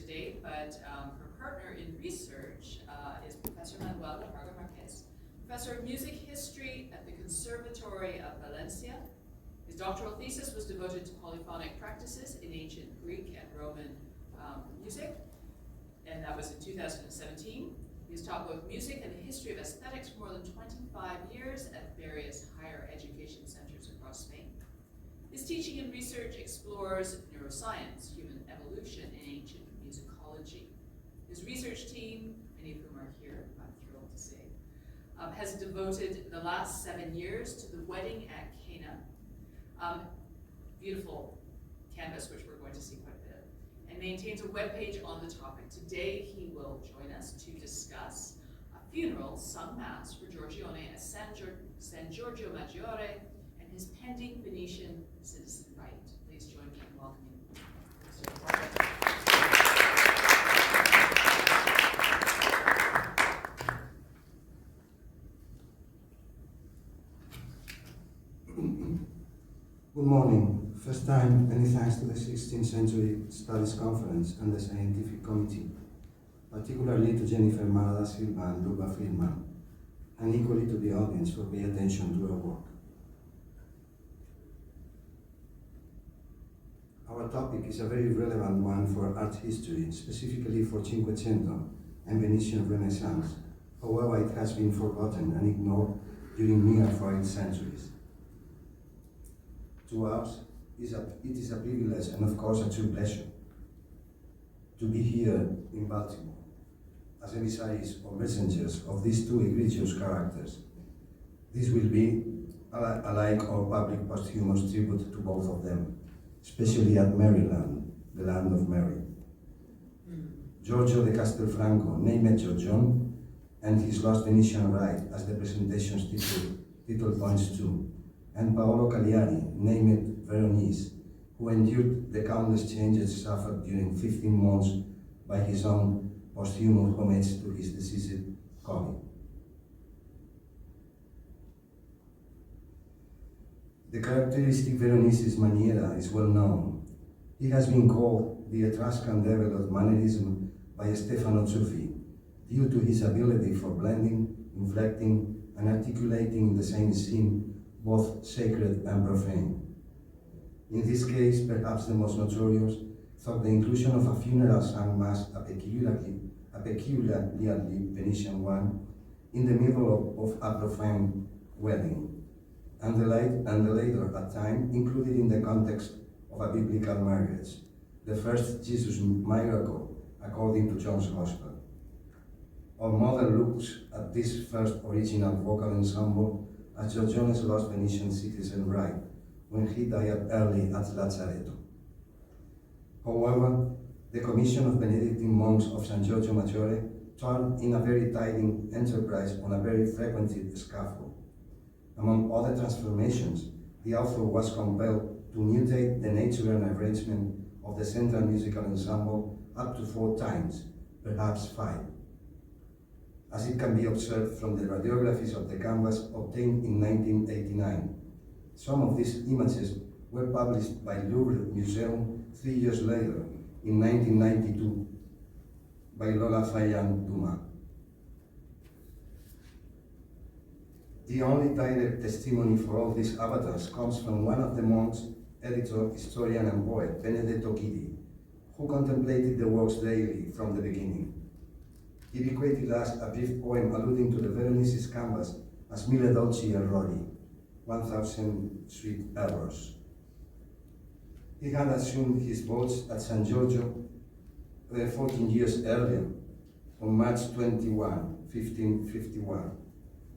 today, but her partner in research is Professor Manuel Marquez, Professor of Music History at the Conservatory of Valencia. His doctoral thesis was devoted to polyphonic practices in ancient Greek and Roman music, and that was in 2017. He has taught both music and the history of aesthetics for more than 25 years at various higher education centers across Spain. His teaching and research explores neuroscience, human evolution, and ancient musicology. His research team, many of whom are here, I'm thrilled to say, has devoted the last 7 years to the wedding at Cana, beautiful canvas, which we're going to see quite a bit of, and maintains a webpage on the topic. Today, he will join us to discuss a funeral sung mass for Giorgione at San Giorgio Maggiore and his pending Venetian citizen right. Please join me in welcoming Mr. Good morning. First time, many thanks to the 16th Century Studies Conference and the Scientific Committee, particularly to Jennifer Marada Silva and Luba Friedman, and equally to the audience for paying attention to our work. Our topic is a very relevant one for art history, specifically for Cinquecento and Venetian Renaissance. However, it has been forgotten and ignored during near 4 centuries. To us, it is a privilege and of course a true pleasure to be here in Baltimore as emissaries or messengers of these two egregious characters. This will be alike our public posthumous tribute to both of them, especially at Maryland, the land of Mary. Giorgio de Castelfranco, named Giorgione, and his lost Venetian right, as the presentation's title points to, and Paolo Cagliari, named Veronese, who endured the countless changes suffered during 15 months by his own posthumous homage to his deceased colleague. The characteristic Veronese's maniera is well known. He has been called the Etruscan devil of mannerism by Stefano Zuffi, due to his ability for blending, inflecting, and articulating in the same scene both sacred and profane. In this case, perhaps the most notorious, thought the inclusion of a funeral sung mass, a peculiarly Venetian one, in the middle of a profane wedding, and the later at time included in the context of a biblical marriage, the first Jesus miracle according to John's Gospel. Our mother looks at this first original vocal ensemble as Giorgione's lost Venetian citizen right when he died early at Lazzaretto. However, the commission of Benedictine monks of San Giorgio Maggiore turned in a very tiring enterprise on a very frequented scaffold. Among other transformations, the author was compelled to mutate the nature and arrangement of the central musical ensemble up to 4 times, perhaps 5. As it can be observed from the radiographies of the canvas obtained in 1989. Some of these images were published by Louvre Museum 3 years later, in 1992, by Lola Fayan Dumas. The only direct testimony for all these avatars comes from one of the monks, editor, historian, and poet, Benedetto Guidi, who contemplated the works daily from the beginning. He bequeathed us a brief poem alluding to the Veronese's canvas as Mille Dolci Errori, 1,000 sweet errors. He had assumed his votes at San Giorgio 14 years earlier, on March 21, 1551.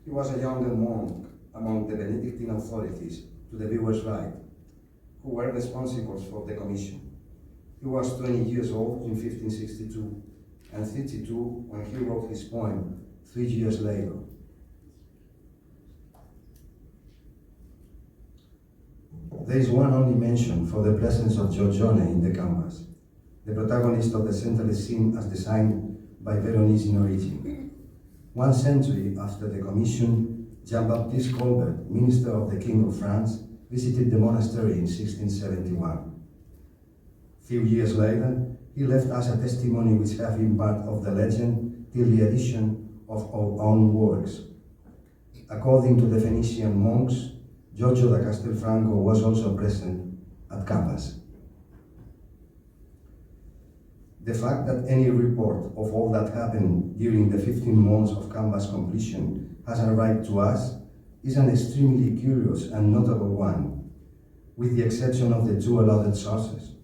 He was a younger monk among the Benedictine authorities, to the viewer's right, who were responsible for the commission. He was 20 years old in 1562, and 32 when he wrote his poem 3 years later. There is one only mention for the presence of Giorgione in the canvas, the protagonist of the central scene as designed by Veronese in origin. 1 century after the commission, Jean-Baptiste Colbert, minister of the King of France, visited the monastery in 1671. Few years later, he left us a testimony which have been part of the legend till the addition of our own works. According to the Phoenician monks, Giorgio da Castelfranco was also present at Canvas. The fact that any report of all that happened during the 15 months of Canvas completion has arrived to us is an extremely curious and notable one, with the exception of the two allotted sources.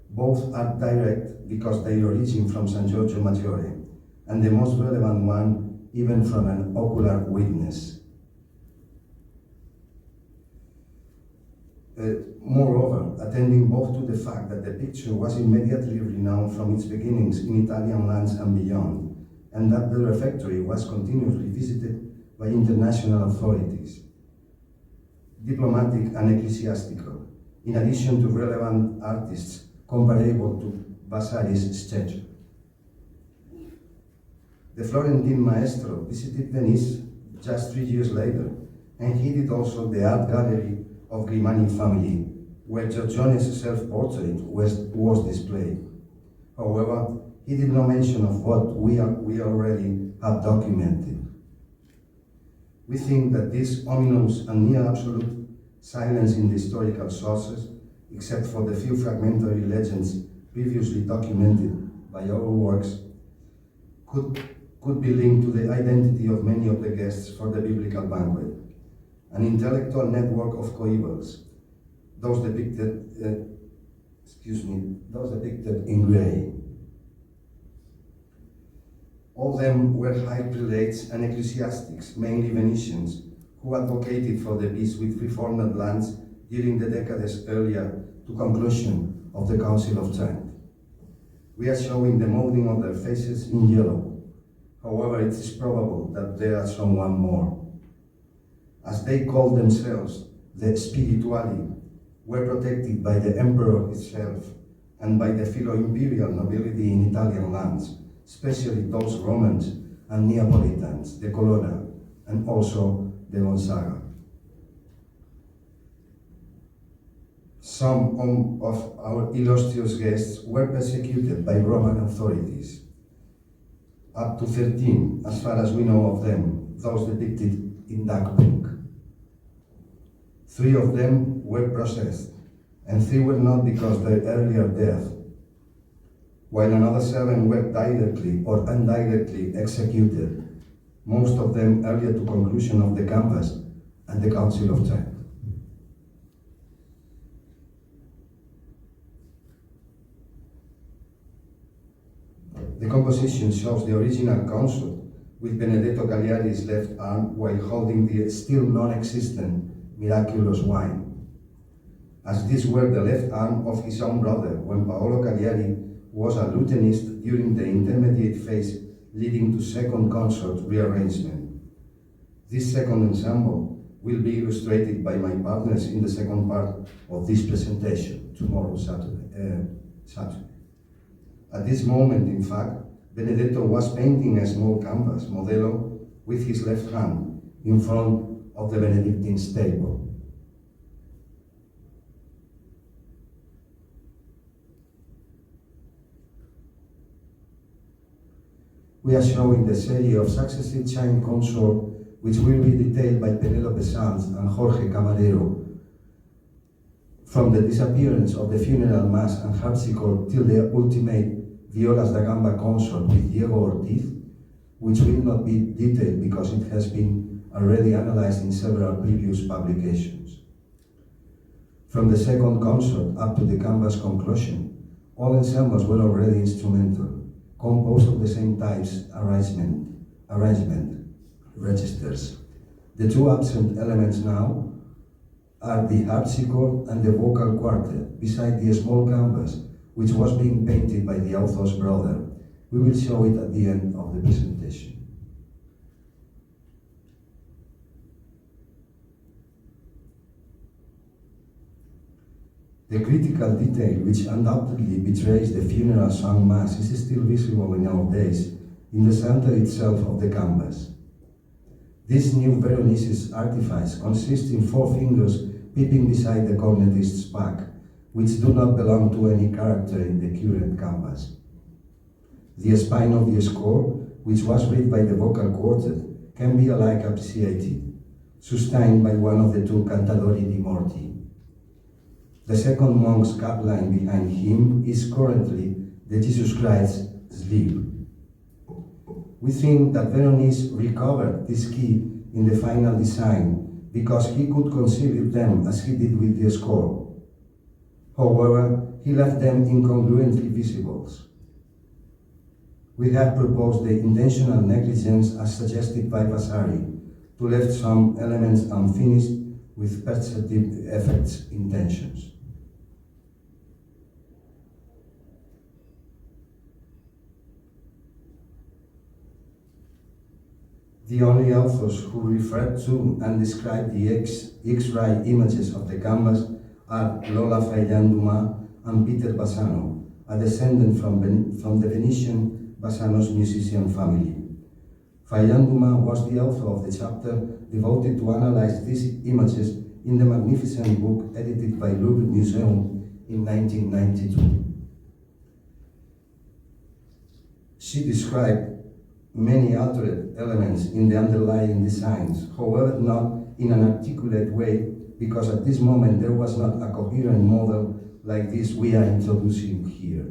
Both are direct because they origin from San Giorgio Maggiore, and the most relevant one even from an ocular witness. Moreover, attending both to the fact that the picture was immediately renowned from its beginnings in Italian lands and beyond, and that the refectory was continuously visited by international authorities, diplomatic and ecclesiastical, in addition to relevant artists comparable to Vasari's statue. The Florentine maestro visited Venice just 3 years later, and he did also the art gallery of Grimani family, where Giorgione's self-portrait was displayed. However, he did no mention of what we already have documented. We think that this ominous and near absolute silence in the historical sources, except for the few fragmentary legends previously documented by our works, could be linked to the identity of many of the guests for the biblical banquet, an intellectual network of coevals, those depicted in gray. All them were high prelates and ecclesiastics, mainly Venetians, who advocated for the peace with reformed lands during the decades earlier to conclusion of the Council of Trent. We are showing the molding of their faces in yellow. However, it is probable that there are someone more. As they called themselves, the spirituali, were protected by the emperor himself and by the philo-imperial nobility in Italian lands, especially those Romans and Neapolitans, the Colonna, and also the Gonzaga. Some of our illustrious guests were persecuted by Roman authorities. Up to 13, as far as we know of them, those depicted in dark pink. 3 of them were processed, and 3 were not because of their earlier death, while another 7 were directly or indirectly executed, most of them earlier to conclusion of the Canvas and the Council of Trent. The composition shows the original consort with Benedetto Cagliari's left arm while holding the still non-existent miraculous wine, as these were the left arm of his own brother when Paolo Cagliari was a lutenist during the intermediate phase leading to second consort rearrangement. This second ensemble will be illustrated by my partners in the second part of this presentation, tomorrow, Saturday. At this moment, in fact, Benedetto was painting a small canvas, Modello, with his left hand in front of the Benedictine stable. We are showing the series of successive chain consort which will be detailed by Penelope Sanz and Jorge Camarero, from the disappearance of the funeral mass and harpsichord till the ultimate violas da gamba consort with Diego Ortiz, which will not be detailed because it has been already analyzed in several previous publications. From the second consort up to the Canvas conclusion, all ensembles were already instrumental, composed of the same types arrangement registers. The 2 absent elements now are the harpsichord and the vocal quartet, beside the small canvas which was being painted by the author's brother. We will show it at the end of the presentation. The critical detail which undoubtedly betrays the funeral sung mass is still visible in our days in the center itself of the canvas. This new Veronese artifice consists in 4 fingers peeping beside the cornetist's back, which do not belong to any character in the current canvas. The spine of the score, which was read by the vocal quartet, can be alike appreciated, sustained by one of the two Cantadori di Morti. The second monk's capline behind him is currently the Jesus Christ sleep. We think that Veronese recovered this key in the final design because he could conceive them as he did with the score. However, he left them incongruently visible. We have proposed the intentional negligence as suggested by Vasari to leave some elements unfinished with perceptive effects intentions. The only authors who referred to and described the X-ray images of the canvas are Lola Faillan-Dumas and Peter Bassano, a descendant from the Venetian Bassano's musician family. Faillan-Dumas was the author of the chapter devoted to analyze these images in the magnificent book edited by Louvre Museum in 1992. She described many altered elements in the underlying designs, however not in an articulate way, because at this moment there was not a coherent model like this we are introducing here.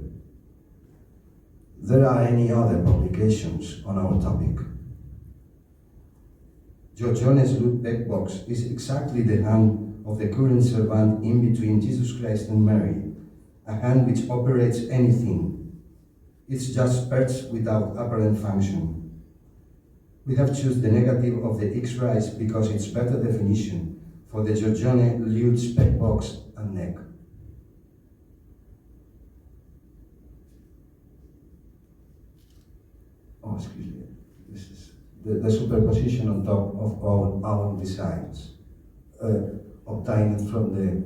There are any other publications on our topic. Giorgione's loot back box is exactly the hand of the current servant in between Jesus Christ and Mary, a hand which operates anything. It's just perched without apparent function. We have chosen the negative of the X-rays because it's better definition for the Giorgione lute spec box and neck. Oh, excuse me. This is the superposition on top of our designs, obtained from the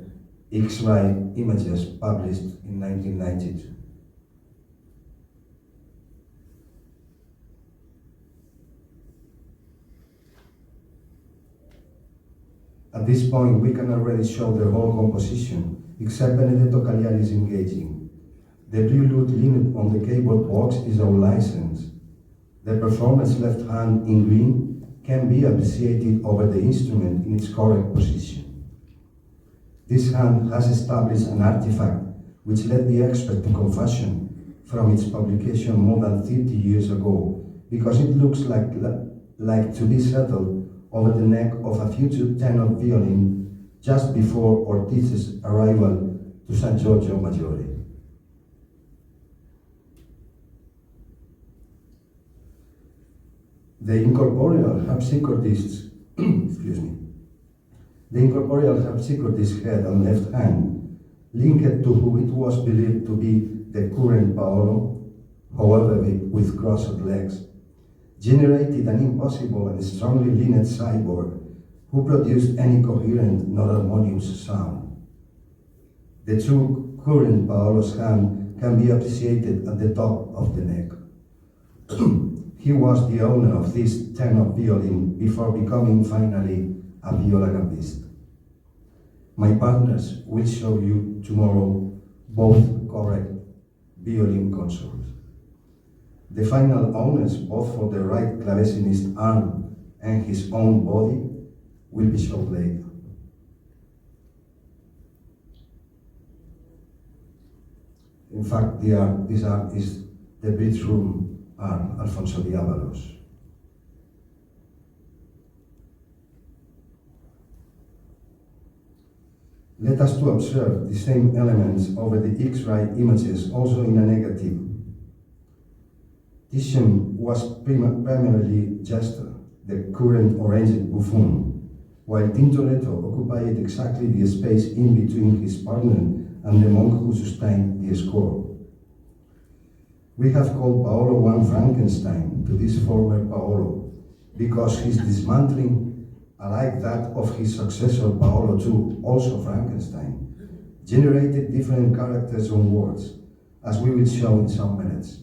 X-ray images published in 1992. At this point, we can already show the whole composition, except Benedetto Cagliari's engaging. The blue lute limit on the keyboard box is our license. The performer's left hand in green can be appreciated over the instrument in its correct position. This hand has established an artifact which led the expert to confession from its publication more than 30 years ago, because it looks like to be settled over the neck of a future tenor violin just before Ortiz's arrival to San Giorgio Maggiore. The incorporeal harpsichordist's head and left hand, linked to who it was believed to be the current Paolo, however with crossed legs, generated an impossible and strongly linear cyborg who produced any coherent nor harmonious sound. The true current Paolo's hand can be appreciated at the top of the neck. He was the owner of this tenor violin before becoming finally a viola gambist. My partners will show you tomorrow both correct violin consorts. The final owners, both for the right clavecinist arm and his own body, will be shown later. In fact, this art is the bedroom art, Alfonso de Avalos. Let us to observe the same elements over the X-ray images, also in a negative. Titian was primarily jester, the current orange buffoon, while Tintoretto occupied exactly the space in between his partner and the monk who sustained the score. We have called Paolo I Frankenstein to this former Paolo, because his dismantling, alike that of his successor Paolo II, also Frankenstein, generated different characters and words, as we will show in some minutes,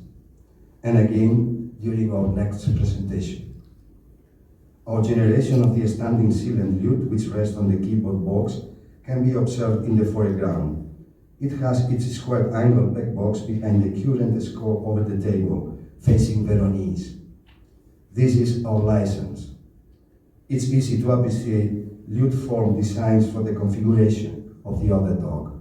and again during our next presentation. Our generation of the standing silent lute, which rests on the keyboard box, can be observed in the foreground, It has its square angle back box behind the current score over the table, facing Veronese. This is our license. It's easy to appreciate lute form designs for the configuration of the other dog.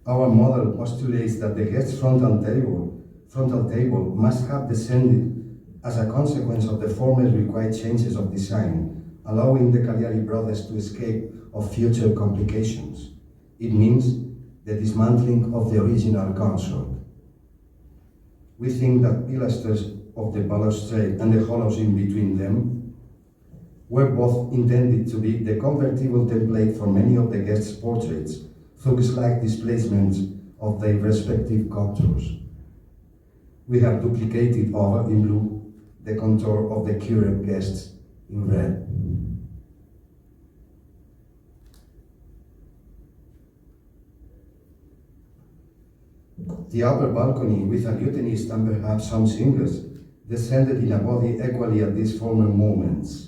Our model postulates that the guest's frontal table must have descended as a consequence of the former required changes of design, allowing the Cagliari brothers to escape of future complications. It means the dismantling of the original consort. We think that pilasters of the balustrade and the hollows in between them were both intended to be the convertible template for many of the guests' portraits through slight displacements of their respective contours. We have duplicated over in blue the contour of the current guests in red. The upper balcony, with a lutenist and perhaps some singers, descended in a body equally at these former moments.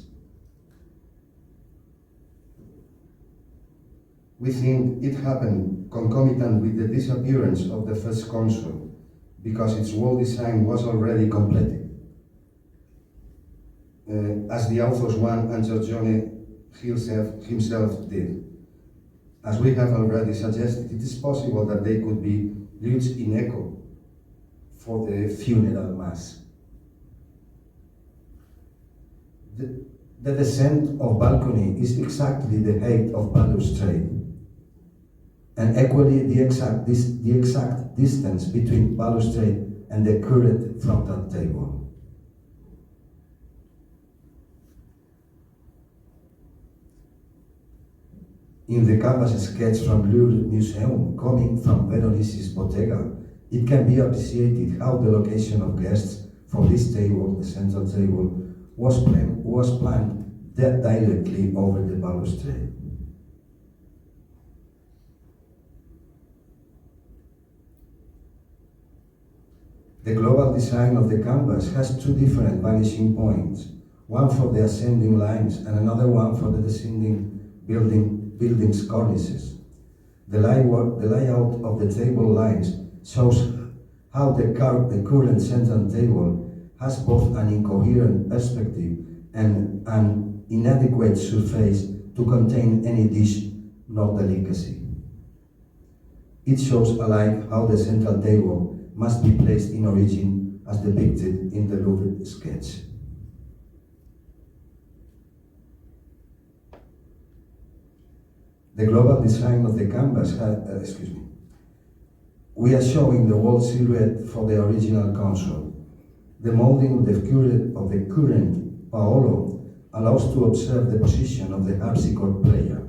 We think it happened concomitant with the disappearance of the first consort, because its wall design was already completed. As the authors Juan and Giorgione himself did. As we have already suggested, it is possible that they could be lutes in echo for the funeral mass. The descent of balcony is exactly the height of balustrade, and equally the exact distance between balustrade and the current frontal table. In the canvas sketch from Louvre Museum, coming from Veronese's Bottega, it can be appreciated how the location of guests from this table, the central table, was planned directly over the balustrade. The global design of the canvas has two different vanishing points, one for the ascending lines and another one for the descending building's cornices. The layout of the table lines shows how the current central table has both an incoherent perspective and an inadequate surface to contain any dish nor delicacy. It shows alike how the central table must be placed in origin as depicted in the Louvre sketch. The global design of the canvas we are showing the wall silhouette for the original consort. The molding of the current Paolo allows to observe the position of the harpsichord player,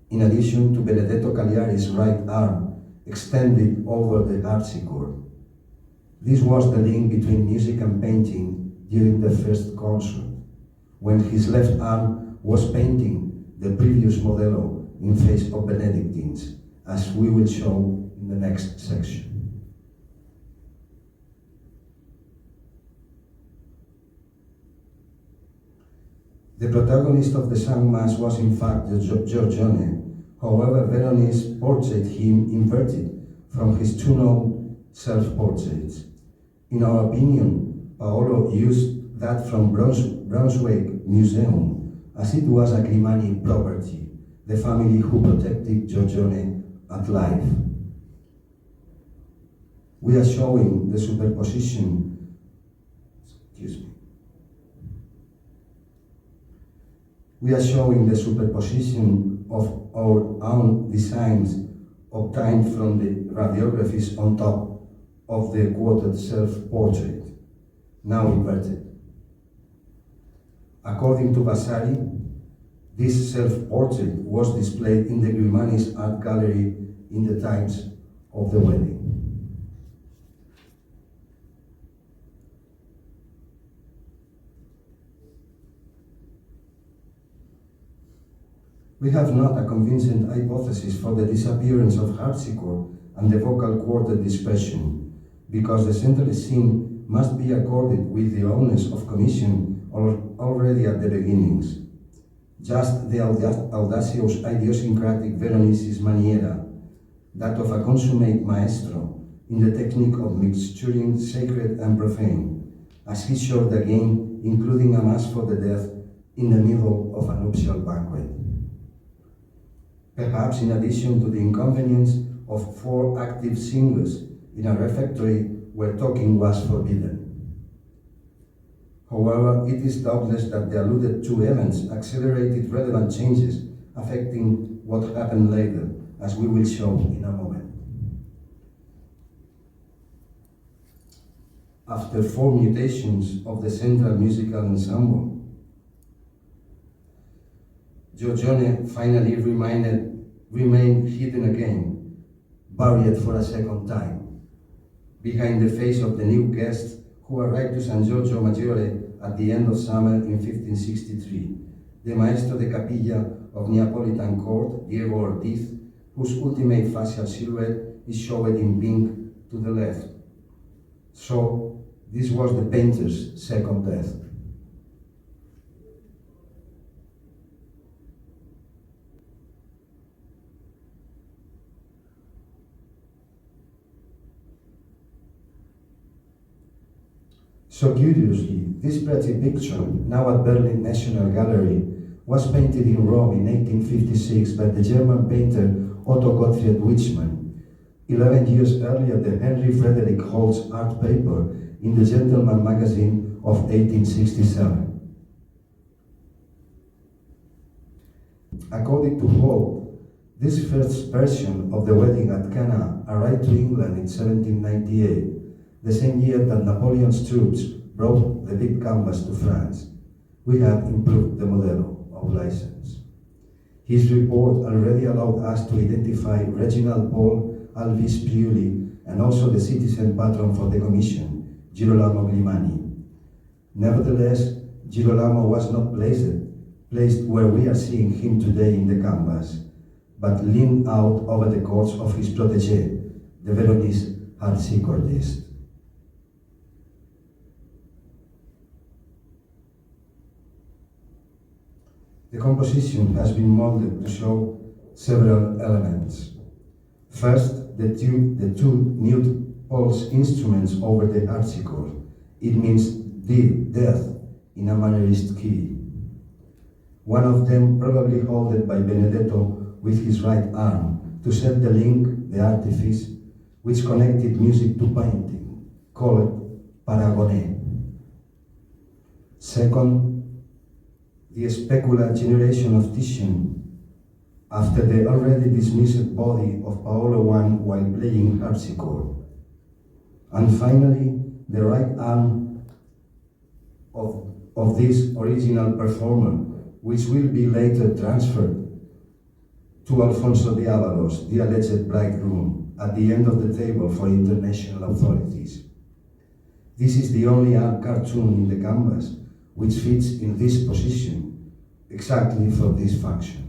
in addition to Benedetto Cagliari's right arm extended over the harpsichord. This was the link between music and painting during the first consort, when his left arm was painting the previous modello in face of Benedictines, as we will show in the next section. The protagonist of the Sang Mass was in fact Giorgione. However, Veronese portrayed him inverted from his two known self-portraits. In our opinion, Paolo used that from Brunswick Museum, as it was a Grimani property, the family who protected Giorgione at life. We are showing the superposition, We are showing the superposition of our own designs obtained from the radiographies on top of the quoted self-portrait, now inverted. According to Vasari, this self-portrait was displayed in the Grimani's art gallery in the times of the wedding. We have not a convincing hypothesis for the disappearance of harpsichord and the vocal quartet dispersion, because the central scene must be accorded with the onus of commission already at the beginnings. Just the audacious idiosyncratic Veronese maniera, that of a consummate maestro in the technique of mixturing sacred and profane, as he showed again, including a mass for the dead in the middle of a nuptial banquet. Perhaps in addition to the inconvenience of 4 active singers in a refectory where talking was forbidden. However, it is doubtless that the alluded to events accelerated relevant changes affecting what happened later, as we will show in a moment. After 4 mutations of the central musical ensemble, Giorgione finally remained hidden again, buried for a second time, behind the face of the new guests who arrived to San Giorgio Maggiore at the end of summer in 1563, the maestro de capilla of Neapolitan court, Diego Ortiz, whose ultimate facial silhouette is shown in pink to the left. So, this was the painter's second death. So curiously, this pretty picture, now at Berlin National Gallery, was painted in Rome in 1856 by the German painter Otto Gottfried Wichmann. 11 years earlier, the Henry Frederick Holt's art paper in the Gentleman magazine of 1867. According to Holt, this first version of the wedding at Cana arrived to England in 1798. The same year that Napoleon's troops brought the big canvas to France. We have improved the modelo of license. His report already allowed us to identify Reginald Paul Alvis Priuli and also the citizen patron for the commission, Girolamo Grimani. Nevertheless, Girolamo was not placed where we are seeing him today in the canvas, but leaned out over the corpse of his protege, the Veronese harpsichordist. The composition has been molded to show several elements. First, the two mute pulse instruments over the harpsichord. It means death in a Mannerist key. One of them probably held by Benedetto with his right arm to set the link, the artifice, which connected music to painting, called paragone. Second, the specular generation of Titian after the already dismissed body of Paolo I while playing harpsichord. And finally, the right arm of this original performer, which will be later transferred to Alfonso de Avalos, the alleged bridegroom, at the end of the table for international authorities. This is the only art cartoon in the canvas which fits in this position exactly for this function.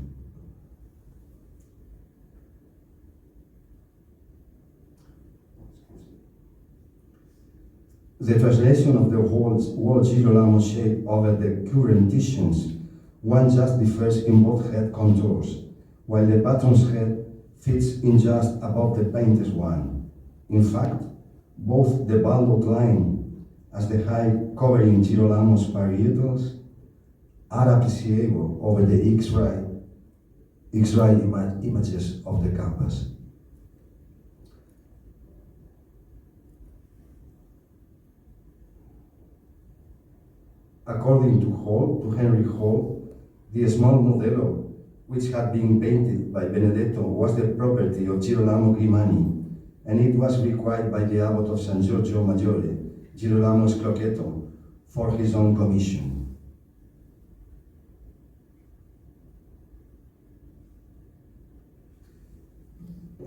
The translation of the whole Girolamo shape over the current Titians, one just differs in both head contours, while the patron's head fits in just above the painter's one. In fact, both the bald outline as the high covering Girolamo's parietals are appreciable over the X-ray images of the canvas. According to Henry Holt, the small modello, which had been painted by Benedetto, was the property of Girolamo Grimani, and it was required by the abbot of San Giorgio Maggiore, Girolamo Scrochetto, for his own commission.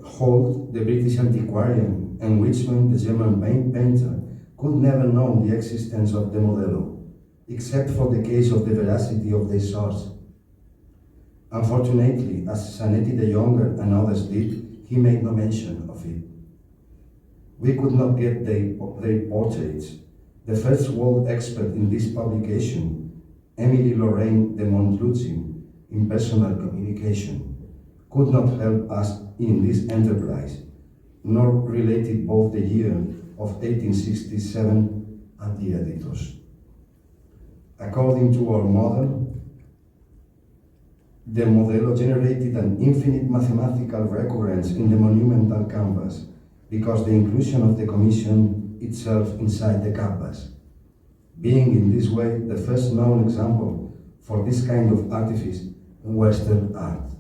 Holt, the British antiquarian, and Wichmann, the German painter, could never know the existence of the modello, except for the case of the veracity of their source. Unfortunately, as Zanetti the Younger and others did, he made no mention of it. We could not get their portraits. The first world expert in this publication Emily Lorraine de Montluzzi, in personal communication, could not help us in this enterprise, nor related both the year of 1867 and the editors. According to our model, the modello generated an infinite mathematical recurrence in the monumental canvas because the inclusion of the commission itself inside the canvas, being in this way the first known example for this kind of artifice in Western art.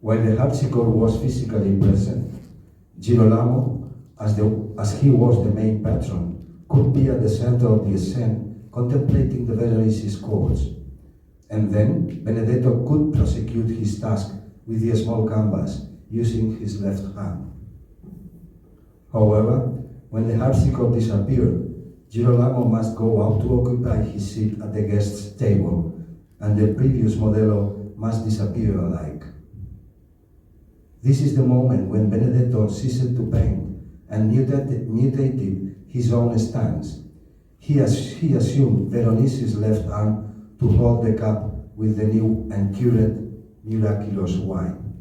While the harpsichord was physically present, Girolamo, as he was the main patron, could be at the center of the scene contemplating the Veronese's chords, and then Benedetto could prosecute his task with the small canvas using his left hand. However, when the harpsichord disappeared, Girolamo must go out to occupy his seat at the guest's table, and the previous modello must disappear alike. This is the moment when Benedetto ceased to paint and mutated his own stance. He assumed Veronese's left arm to hold the cup with the new and cured miraculous wine.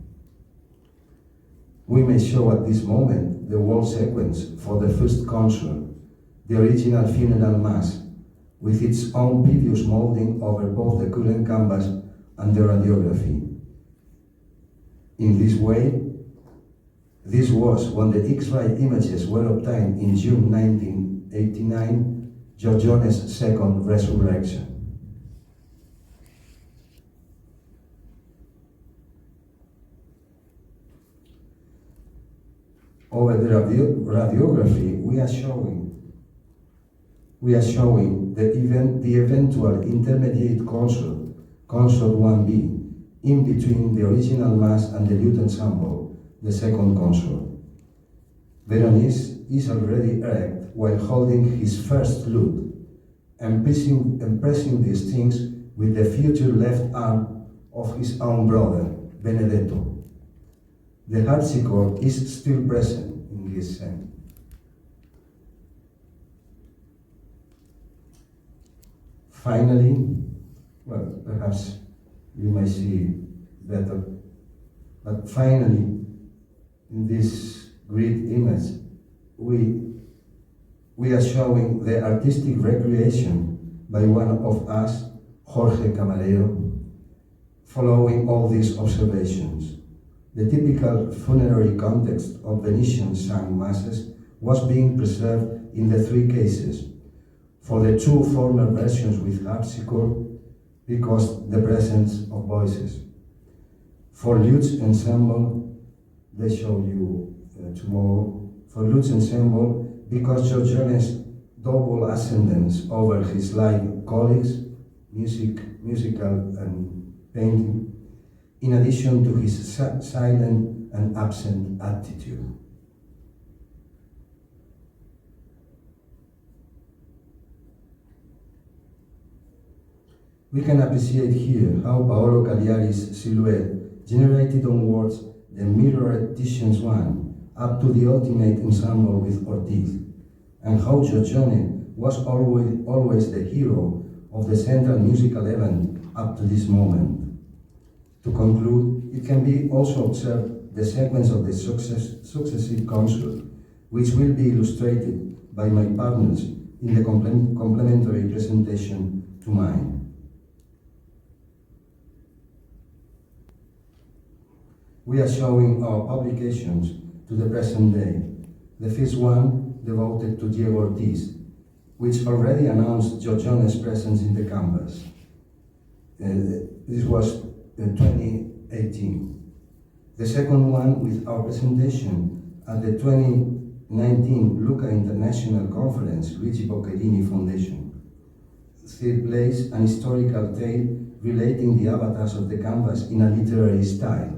We may show at this moment the wall sequence for the first consort, the original funeral mass, with its own previous molding over both the current canvas and the radiography. In this way, this was when the X-ray images were obtained in June 1989, Giorgione's second resurrection. Over the radiography, we are showing the eventual intermediate consort 1B, in between the original mass and the lute ensemble, the second consort. Veronese is already erect while holding his first lute, and pressing the strings with the future left arm of his own brother, Benedetto. The harpsichord is still present in this scene. Finally, well, perhaps you may see better, but finally, in this great image, we are showing the artistic recreation by one of us, Jorge Camarero, following all these observations. The typical funerary context of Venetian sung masses was being preserved in the three cases. For the two former versions with harpsichord, because the presence of voices. For lute ensemble, they show you tomorrow. For lute ensemble, because Giorgione's double ascendance over his live colleagues, musical and painting, in addition to his silent and absent attitude. We can appreciate here how Paolo Cagliari's silhouette generated onwards the mirrored Titian's one up to the ultimate ensemble with Ortiz, and how Giorgione was always the hero of the central musical event up to this moment. To conclude, it can be also observed the sequence of the successive consort, which will be illustrated by my partners in the complementary presentation to mine. We are showing our publications to the present day. The first one devoted to Diego Ortiz, which already announced Giorgione's presence in the canvas. This was 2018. The second one with our presentation at the 2019 Lucca International Conference, Luigi Boccherini Foundation. Third place, an historical tale relating the avatars of the canvas in a literary style,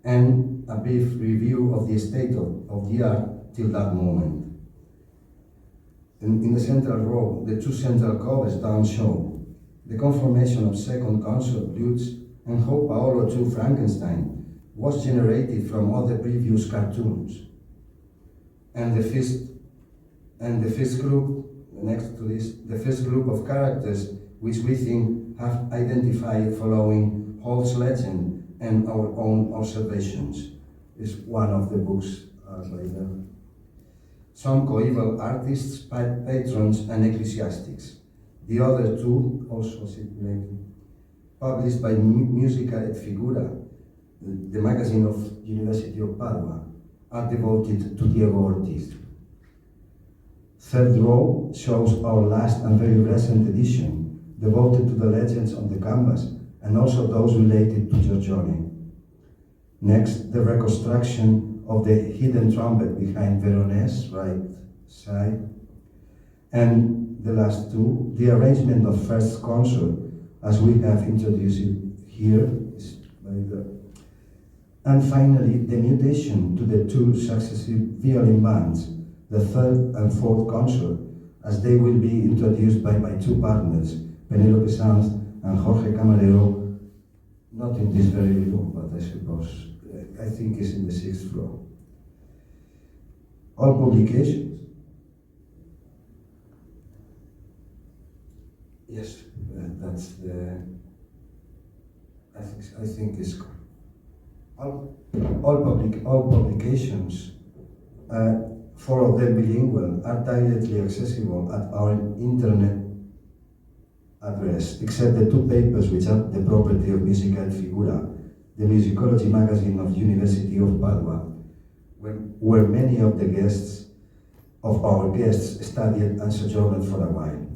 and a brief review of the state of the art till that moment. In the central row, the two central covers down show the conformation of second consort lutes and how Paolo II Frankenstein was generated from other previous cartoons. And the first group next to this, the first group of characters which we think have identified following Hall's legend and our own observations is one of the books by them. Some coeval artists, patrons, and ecclesiastics. The other two, also circulated, published by Musica et Figura, the magazine of University of Padua, are devoted to Diego Ortiz. Third row shows our last and very recent edition, devoted to the legends on the canvas, and also those related to Giorgione. Next, the reconstruction of the hidden trumpet behind Verone's right side. And the last two, the arrangement of first consort, as we have introduced it here. And finally, the mutation to the two successive violin bands, the third and fourth consort, as they will be introduced by my two partners, Penelope Sanz and Jorge Camarero, not in this very room, but I suppose, I think it's in the 6th floor. All publications. Yes, that's the, I think it's all publications, 4 of them bilingual, are directly accessible at our internet address, except the 2 papers which are the property of Musica et Figura, the musicology magazine of University of Padua, where many of our guests studied and sojourned for a while.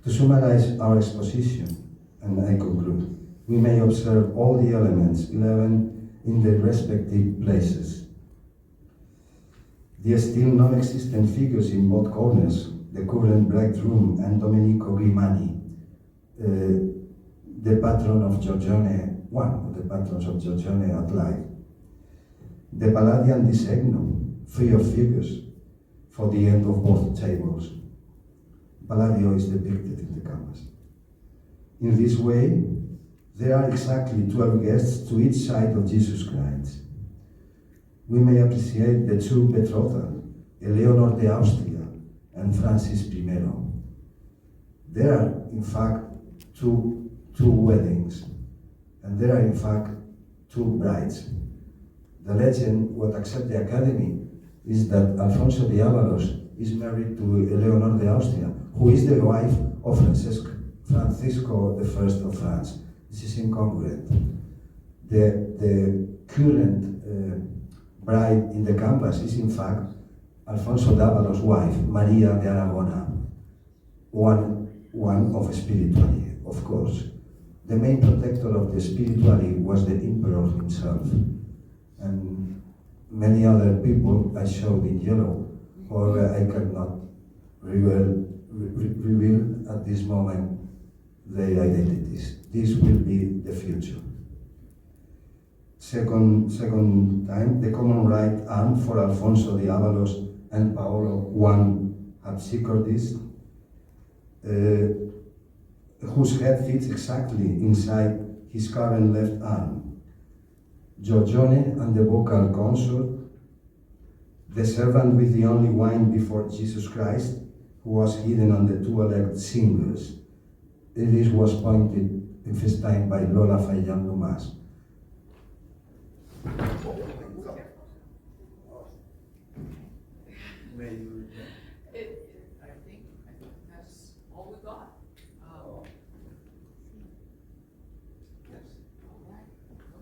To summarize our exposition, and I conclude, we may observe all the elements, 11, in their respective places. The still non-existent figures in both corners, the current bridegroom and Domenico Grimani, the patron of Giorgione, one of the patrons of Giorgione at life. The Palladian dissegnum, free of figures, for the end of both tables. Palladio is depicted in the canvas. In this way, there are exactly 12 guests to each side of Jesus Christ. We may appreciate the 2 betrothal, Eleanor de Austria and Francis I. There are, in fact, two weddings, and there are, in fact, 2 brides. The legend, what accepts the Academy, is that Alfonso de Avalos is married to Eleanor de Austria, who is the wife of Francisco I of France. This is incongruent. The current bride in the canvas is in fact Alfonso d'Avalos' wife, Maria de Aragona, one of spirituality, of course. The main protector of the spirituality was the emperor himself, and many other people I showed in yellow, however I cannot reveal at this moment their identities. This will be the future. Second time, the common right arm for Alfonso de Avalos and Paolo I Harpsichordist, whose head fits exactly inside his current left arm. Giorgione and the vocal consort, the servant with the only wine before Jesus Christ, who was hidden on the 2 elect singers. This was pointed in first time by Lola Fayan Dumas. I think that's all we got. Yes. All right. Okay.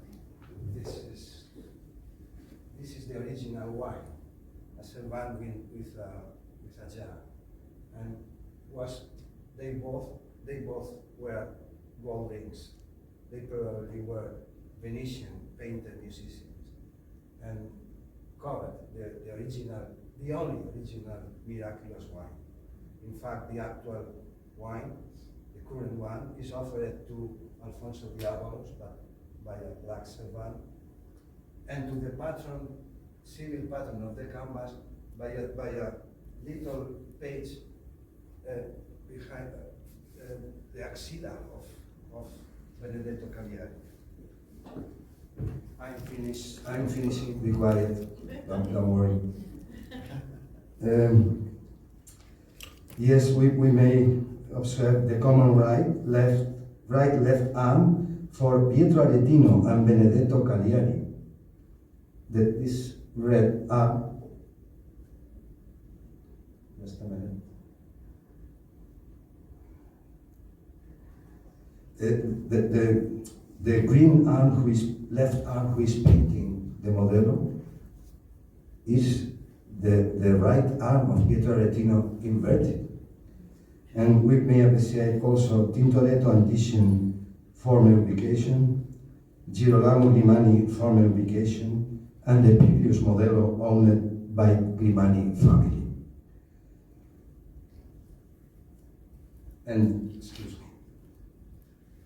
This is the original wine, a servant with a jar, and they both were gold rings. They probably were Venetian painter musicians, and covered the only original miraculous wine. In fact, the actual wine, the current one, is offered to Alfonso de Avalos, but by a black servant, and to the patron, civil patron of the canvas, by a little page behind the axilla of Benedetto Cagliari. I'm finishing, be quiet, don't worry. Yes, we may observe the common right, left arm for Pietro Aretino and Benedetto Cagliari. This red arm, just a minute. The green arm, left arm, who is painting the Modelo, is the right arm of Pietro Aretino inverted. And we may appreciate also Tintoretto and Titian formal ubication, Girolamo Grimani formal ubication, and the previous Modelo owned by Grimani family. And, excuse me.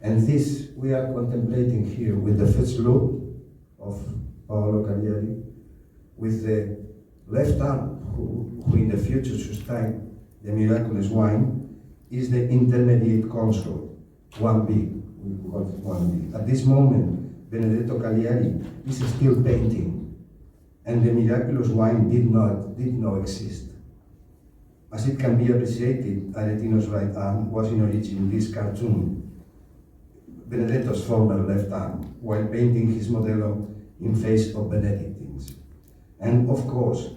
And this we are contemplating here with the first look of Paolo Cagliari, with the left arm, who in the future sustain the miraculous wine, is the intermediate consort, 1B, we call it 1B. At this moment, Benedetto Cagliari is still painting, and the miraculous wine did not exist. As it can be appreciated, Aretino's right arm was in origin this cartoon, Benedetto's former left arm, while painting his Modelo in face of Benedictines. And of course,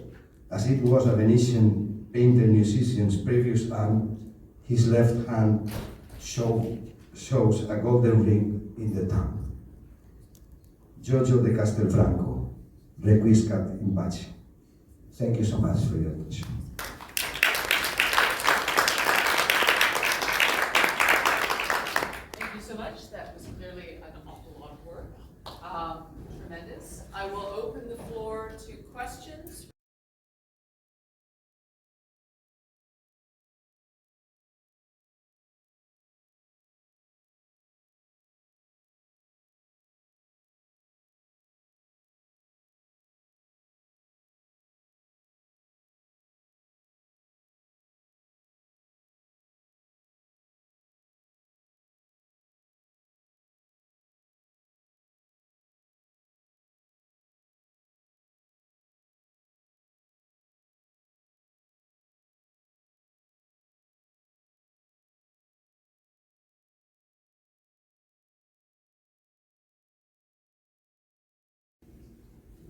as it was a Venetian painter musician's previous arm, his left hand shows a golden ring in the thumb. Giorgio de Castelfranco, Requiescat in pace. Thank you so much for your attention. Thank you so much. That was clearly an awful lot of work. Tremendous. I will open the floor to questions.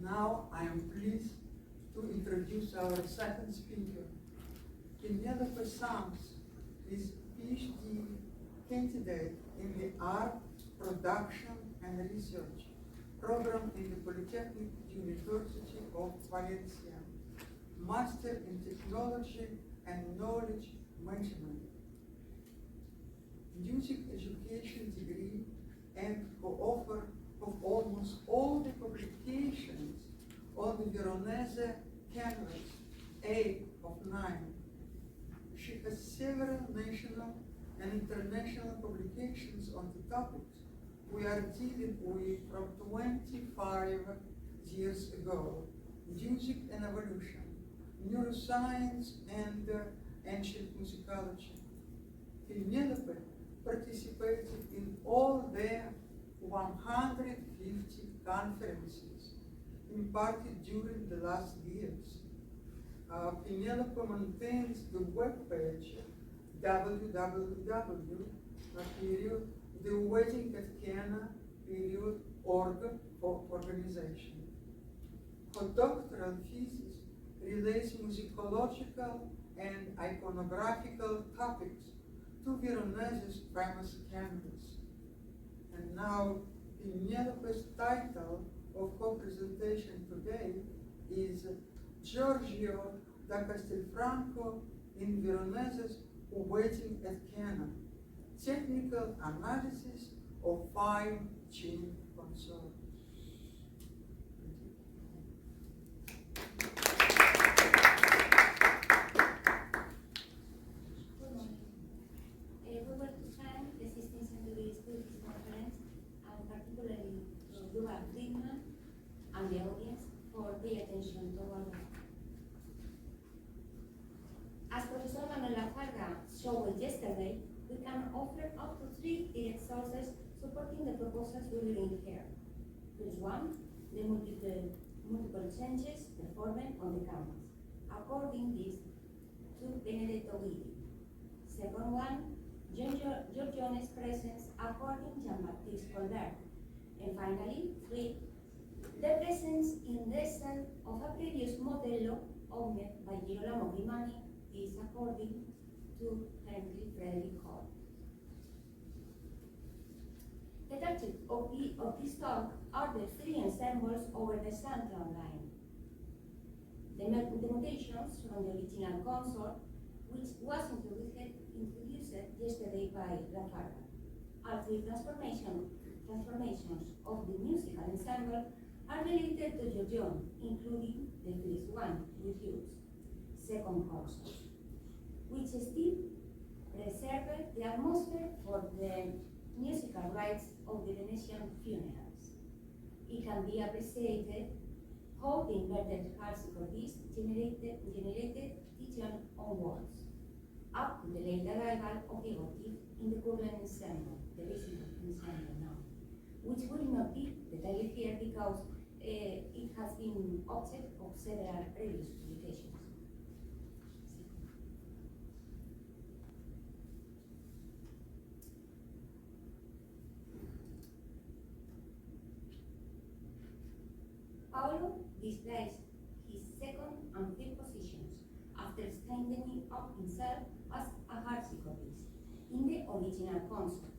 Now I am pleased to introduce our second speaker. Penelope Sams is PhD candidate in the Art, Production and Research program in the Polytechnic University of Valencia, Master in Technology and Knowledge Management, Music Education degree, and co-author of almost all the publications on the Veronese canvas, 8 of 9. She has several national and international publications on the topics we are dealing with from 25 years ago: music and evolution, neuroscience and ancient musicology. Penelope participated in all their 150 conferences imparted during the last years. Penelope maintains the webpage www.theweddingatcana.org for organization. Her doctoral thesis relates musicological and iconographical topics to Veronese's famous canvas. And now, Penelope's title of co-presentation today is Giorgio da Castelfranco in Veronese's Wedding at Cana, Technical Analysis of 5-Tune Consort. We want to thank the 16th Century Studies Conference, and particularly to Duval Friedman and the audience for paying attention to our work. As Professor Manuel Lafarga showed yesterday, we can offer up to 3 direct sources supporting the proposals we will bring here. First one, the multiple changes performed on the canvas. According this to Benedetto Guidi, Second one, Giorgione's presence according Jean-Baptiste Colbert. And finally, 3, the presence in the cell of a previous modello owned by Girolamo Grimani is according to Henry Frederick Hall. The target of this talk are the 3 ensembles over the central line. The mutations from the original consort, which was introduced yesterday by La Farga, are 3 transformations of the musical ensemble are related to Giorgione, including the first one with Hughes, second consort, which still preserved the atmosphere for the musical rites of the Venetian funerals. It can be appreciated how the inverted harpsichordist generated tension on walls, up to the late arrival of Diego Ortiz in the current ensemble, the basic ensemble now, which will not be detailed here because it has been object of several previous publications. Paolo displays his second and third positions after standing up himself as a harpsichordist in the original consort.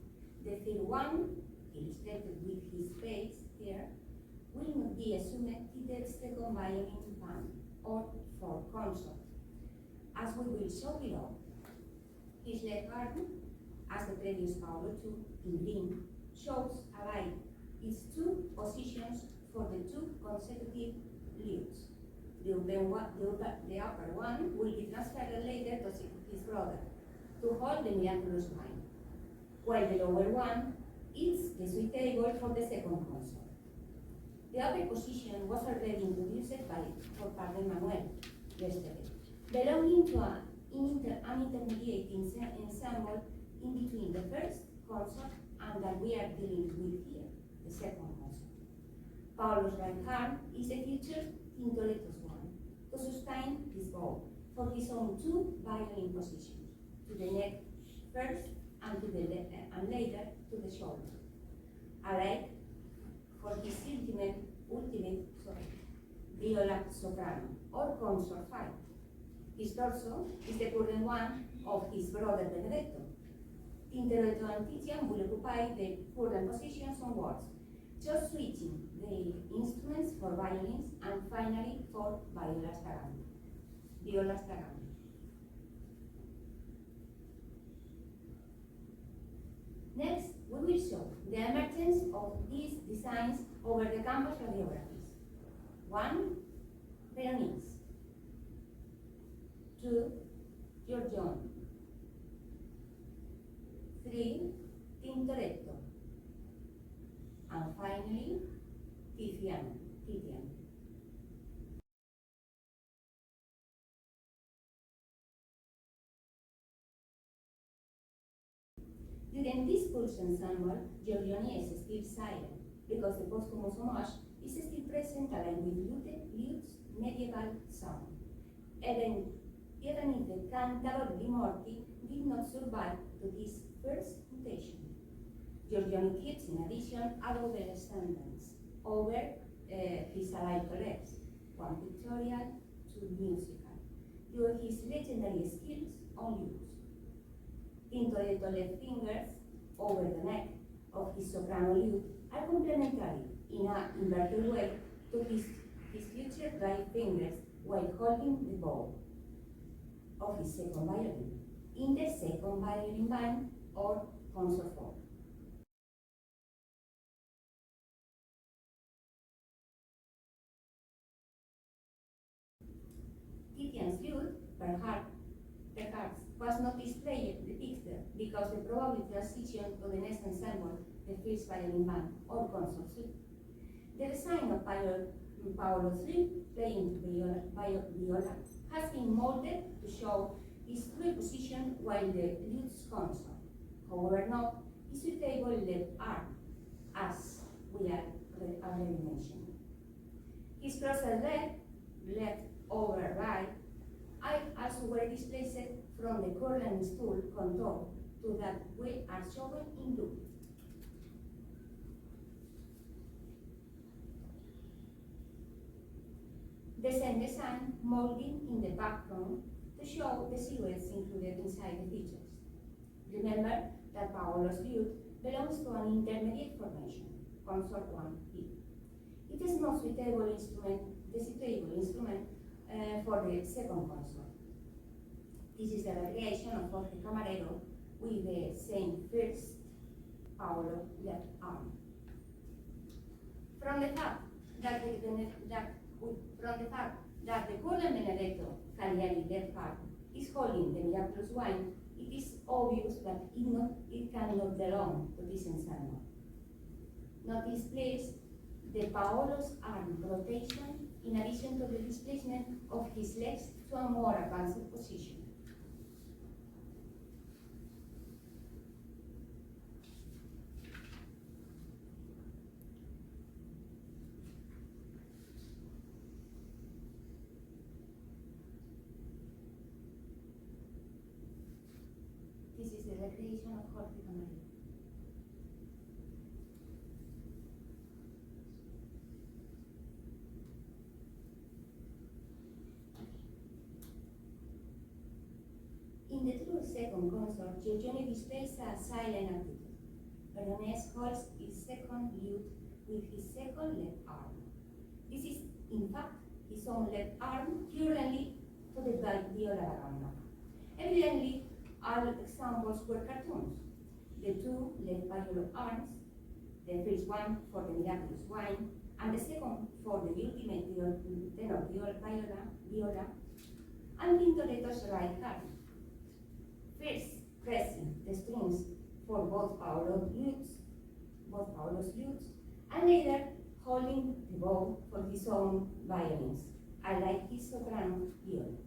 The third one, illustrated with his face here, will not be assumed in the second violin band or fourth consort, as we will show below. His left arm, as the previous Paolo II in green, shows alike its 2 positions for the 2 consecutive lutes. The upper one will be transferred later to his brother to hold the miraculous wine, while the lower one is the suitable for the second consort. The upper position was already introduced for Padre Manuel yesterday, belonging to an intermediate ensemble in between the first consort and that we are dealing with here, the second consort. Paolo's right arm is the future Tintoretto's one, to sustain his bow for his own 2 violin positions, to the neck first and to the and later to the shoulder. Alike for his ultimate viola soprano or consort 5. His torso is the current one of his brother Benedetto. Tintoretto and Titian will occupy the current positions on walls, just switching the instruments for violins and finally for violas da gamba. Next, we will show the emergence of these designs over the campus radiographies. 1, Veronese. 2, Giorgione. 3, Tintoretto. And finally, Titian. During this pulse ensemble, Giorgione is still silent, because the posthumous homage is still present along with lute's medieval sound. Even if the Cantabile di Morti did not survive to this first mutation. Giorgione keeps, in addition, a double ascendance over his allied colleagues, 1 pictorial, 2 musical, due to his legendary skills on lutes. Tintoretto left fingers over the neck of his soprano lute are complementary in an inverted way to his future right fingers while holding the bow of his second violin in the second violin band or consort 4. Titian's lute, perhaps, was not depicted because the probable transition to the next ensemble, the first violin band or consort 2. The design of Paolo III, playing viola, has been molded to show his true position while the lute's consort, however not his suitable left arm, as we are already mentioned. His crossed leg, left over right, also were displaced from the current stool contour to that we are showing in blue. The same design molding in the background to show the silhouettes included inside the features. Remember that Paolo's lute belongs to an intermediate formation, consort 1B. It is not the suitable instrument for the second consort. This is the variation of Jorge Camarero with the same first Paolo left arm. From the fact that the current Benedetto Cagliari left arm is holding the miraculous wine, it is obvious that it cannot belong to this ensemble. Notice please the Paolo's arm rotation in addition to the displacement of his legs to a more advanced position. This is the recreation of Jorge Camarero. In the true second consort, Giorgione displays a silent attitude. Veronese holds his second lute with his second left arm. This is, in fact, his own left arm currently to the viola da gamba. Evidently, all examples were cartoons. The two left viola arms, the first one for the miraculous wine, and the second for the ultimate tenor viola, and Tintoretto's right arm. First, pressing the strings for both Paolo's lutes, and later holding the bow for his own violins, unlike his soprano viola.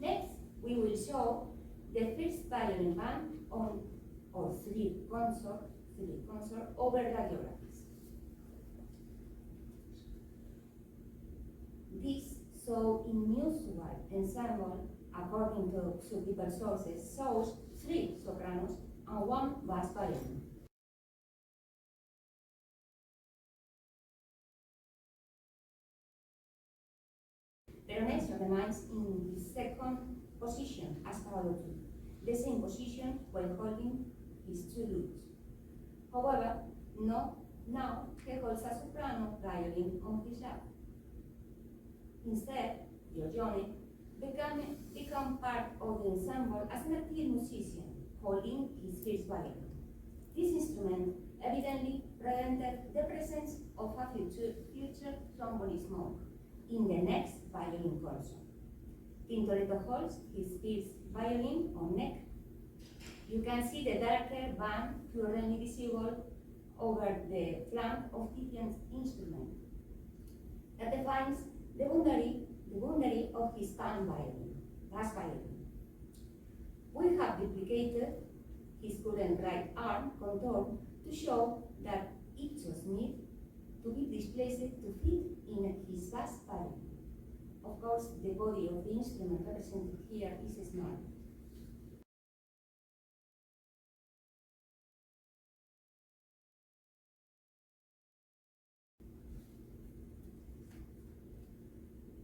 Next, we will show the first violin band on or three consort over the geographies. This so unusual ensemble, according to multiple sources, shows 3 sopranos and 1 bass violin. Veronese remains in his second position as Paolo II, the same position while holding his 2 lutes. However, now he holds a soprano violin on his lap. Instead, Giorgione become part of the ensemble as an active musician, holding his first violin. This instrument evidently prevented the presence of a future trombonist monk in the next violin consort. Tintoretto holds his first violin on neck. You can see the darker band currently visible over the flank of Titian's instrument that defines the boundary of his bass violin. We have duplicated his current right arm contour to show that it was made to be displaced to fit in his bass violin. Of course, the body of the instrument represented here is small.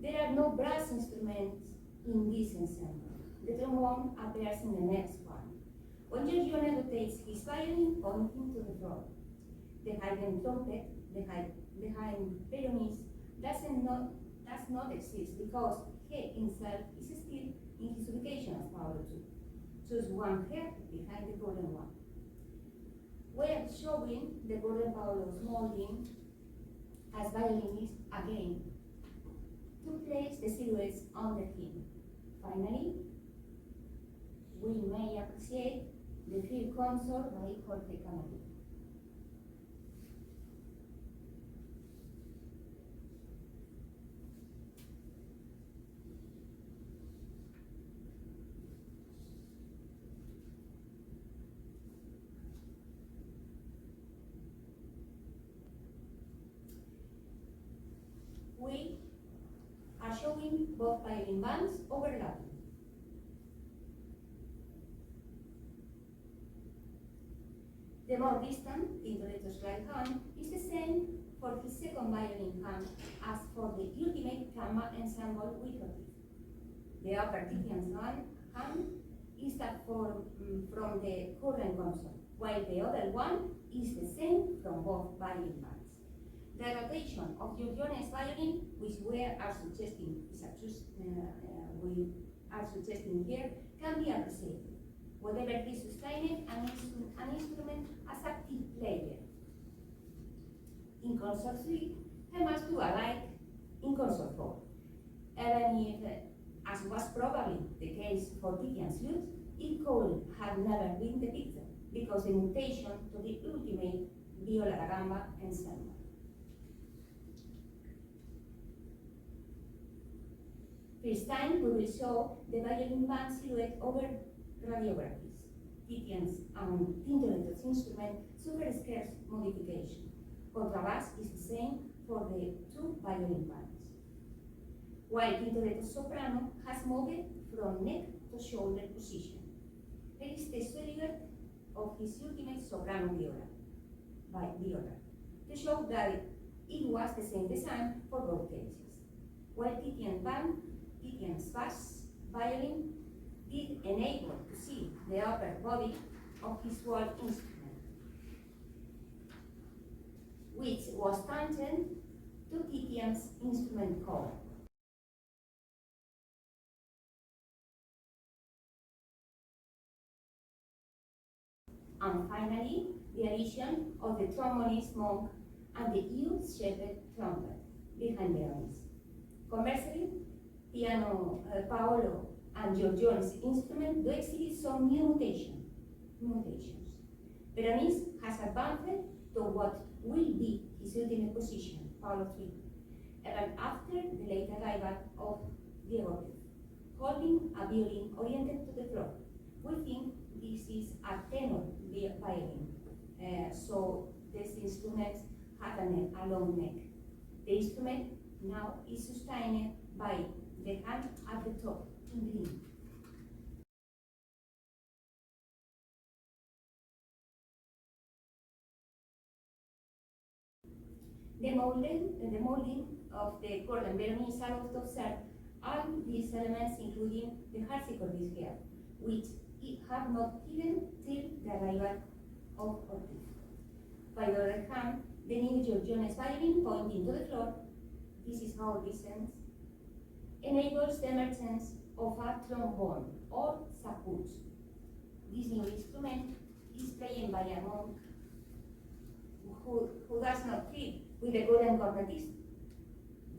There are no brass instruments in this ensemble. The trombone appears in the next one. When Giorgione rotates his violin pointing to the floor, the hidden trumpet behind Veronese does not exist because he himself is still in his ubication as Paolo II, just one hair behind the golden one. We are showing the golden Paolo's molding as violinist again to place the silhouettes under him. Finally, we may appreciate the field consort by Jorge Camarero. We are showing both violin bands overlapping. more distant Tintoretto's right hand is the same for his second violin hand as for the ultimate gamba ensemble with Ortiz. The upper Titian's hand is that from the current consort, while the other one is the same from both violin bands. The rotation of Giorgione's violin, which we are suggesting here, can be appreciated, whatever he sustained an instrument as active player. In consort 3, temas do alike in consort 4, even if, as was probably the case for Titian's lute, it could have never been depicted, because the mutation to the ultimate viola da gamba ensemble. First time we will show the violin band silhouette over radiographies. Titian's and Tintoretto's instrument suffer scarce modification. Contrabass is the same for the two violin bands. While Tintoretto's soprano has moved from neck to shoulder position. Here is the silhouette of his ultimate soprano viola, to show that it was the same design for both cases. While Titian's bass violin did enable to see the upper body of his wall instrument, which was tangent to Titian's instrument core. And finally, the addition of the trombonist monk and the U-shaped trumpet behind Veronis. Conversely, Paolo and Giorgione's instrument do exhibit some new mutations. Veronis has advanced to what will be his ultimate position, Paolo III, even after the late arrival of Diego Ortiz, holding a violin oriented to the floor. We think this is a tenor violin, so this instrument has a long neck. The instrument now is sustained by the hand at the top in green. The molding of the Gordon Veronis allowed to observe all these elements, including the harpsichord here, which have not hidden till the arrival of Ortiz. By the other hand, the new Giorgione's violin pointing to the floor, this is how it descends, enables the emergence of a trombone or saput. This new instrument is played by a monk who does not fit with the golden cornetist.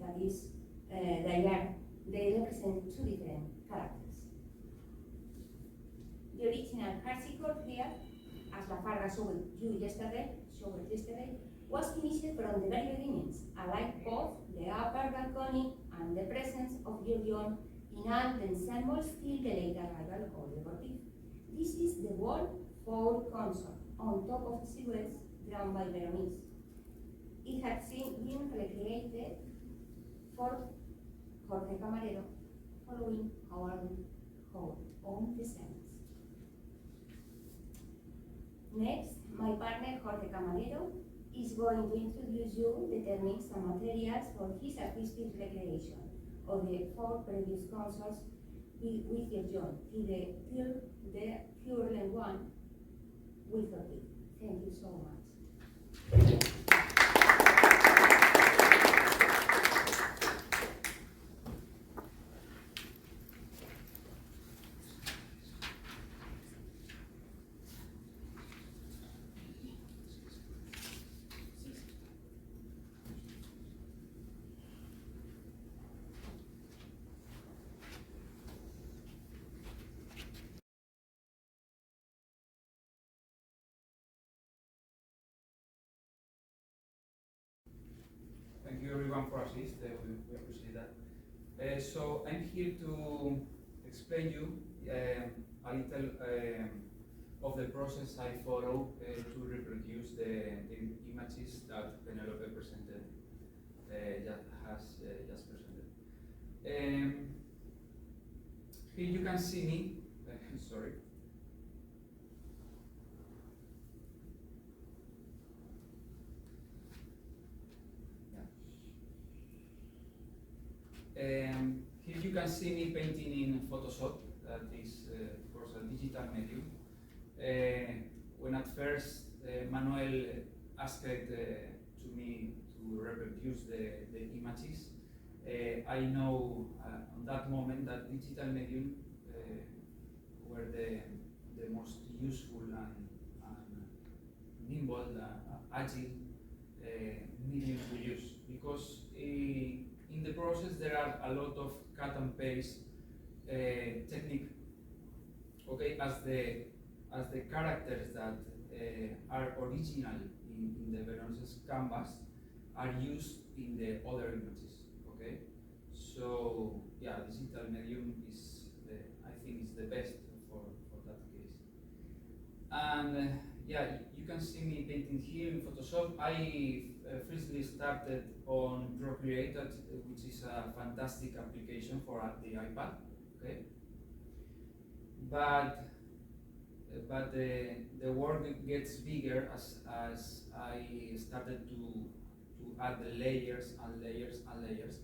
That is, they represent two different characters. The original harpsichord here, as La Farga showed yesterday, was finished from the very beginnings, alike both the upper balcony and the presence of Giorgione in all the ensembles till the late arrival of Diego Ortiz. This is the wall for consort on top of the silhouettes drawn by Veronis. It had been recreated for Jorge Camarero following our own descent. Next, my partner Jorge Camarero is going to introduce you the techniques and materials for his artistic recreation of the 4 previous consorts with Giorgione till the current one with Ortiz. Thank you so much. Thank you everyone for assist, we appreciate that. So I'm here to explain you a little of the process I follow to reproduce the images that Penelope presented, just presented. Here you can see me, sorry. Here you can see me painting in Photoshop, that is, of course, a digital medium. When at first Manuel asked to me to reproduce the images, I know on that moment that digital medium were the most useful and nimble, agile medium to use, because in the process there are a lot of cut and paste technique. Okay, as the characters that are original in the Veronese canvas are used in the other images. Okay, so yeah, digital medium is I think is the best for that case. And yeah, you can see me painting here in Photoshop. I firstly started on Procreate, which is a fantastic application for the iPad. Okay, but the work gets bigger as I started to add the layers and layers and layers.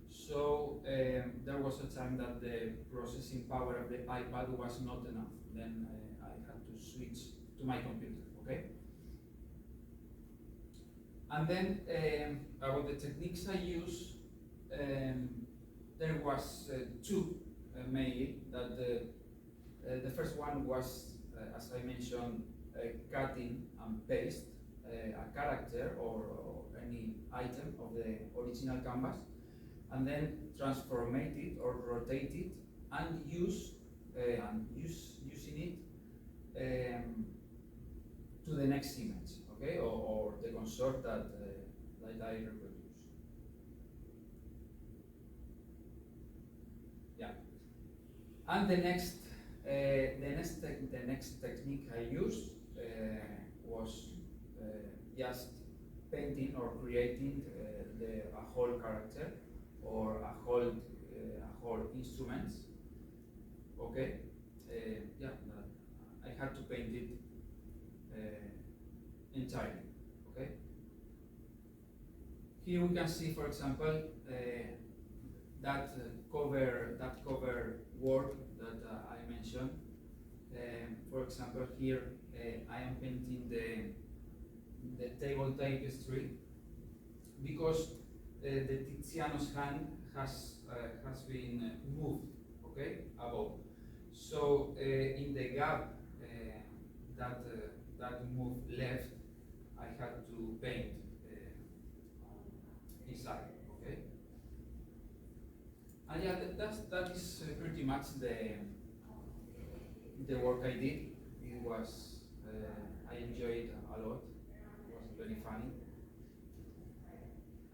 So there was a time that the processing power of the iPad was not enough. Then I had to switch to my computer. Okay. And then about the techniques I use, there was two mainly. That the first one was, as I mentioned, cutting and paste a character or any item of the original canvas, and then transformate it or rotate it and using it to the next image, okay, or the consort that I reproduce. Yeah, and the next technique I used was just painting or creating a whole character or a whole instruments. Okay, yeah, I had to paint it entirely. Okay. Here we can see, for example, that cover work that I mentioned. For example, here I am painting the table tapestry because the Tiziano's hand has been moved, okay, above. So in the gap that moved left, I had to paint inside, okay. And yeah, that is pretty much the work I did. It was I enjoyed it a lot. It was very funny,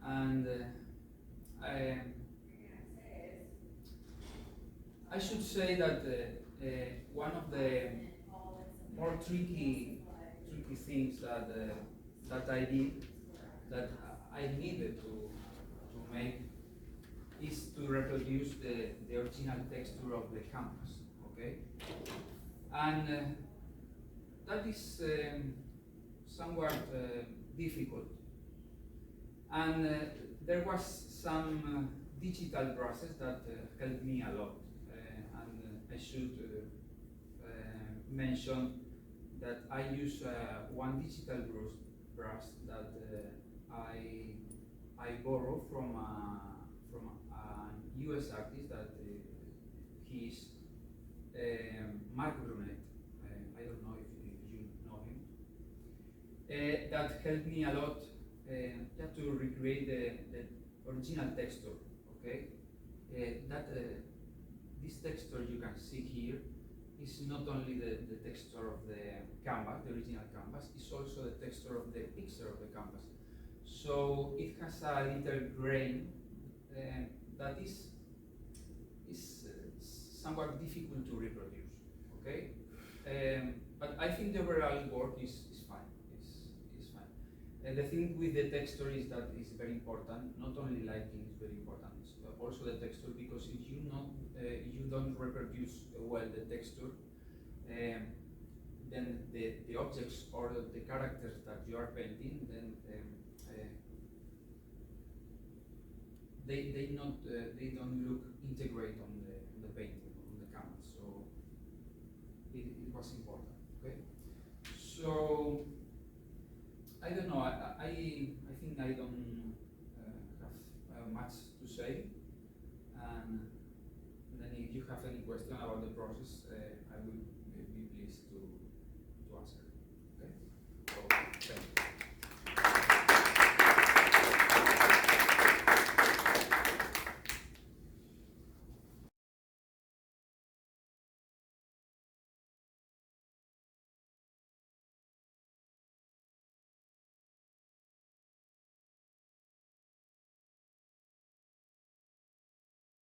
and I should say that one of the more tricky things that I did, that I needed to make, is to reproduce the original texture of the canvas. Okay, and that is somewhat difficult. And there was some digital process that helped me a lot. And I should mention that I use one digital brush that I borrow from a US artist that he's Mark Brunet. I don't know if you know him. That helped me a lot just to recreate the original texture. Okay, this texture you can see here is not only the texture of the canvas, the original canvas, it's also the texture of the picture of the canvas. So it has a little grain that is somewhat difficult to reproduce. Okay, but I think the overall work is fine. It's fine. And the thing with the texture is that it's very important. Not only lighting is very important, also the texture, because if you don't reproduce well the texture, then the objects or the characters that you are painting, then they don't look integrate on the painting on the canvas. So it was important. Okay. So I don't know. I think I don't have much to say.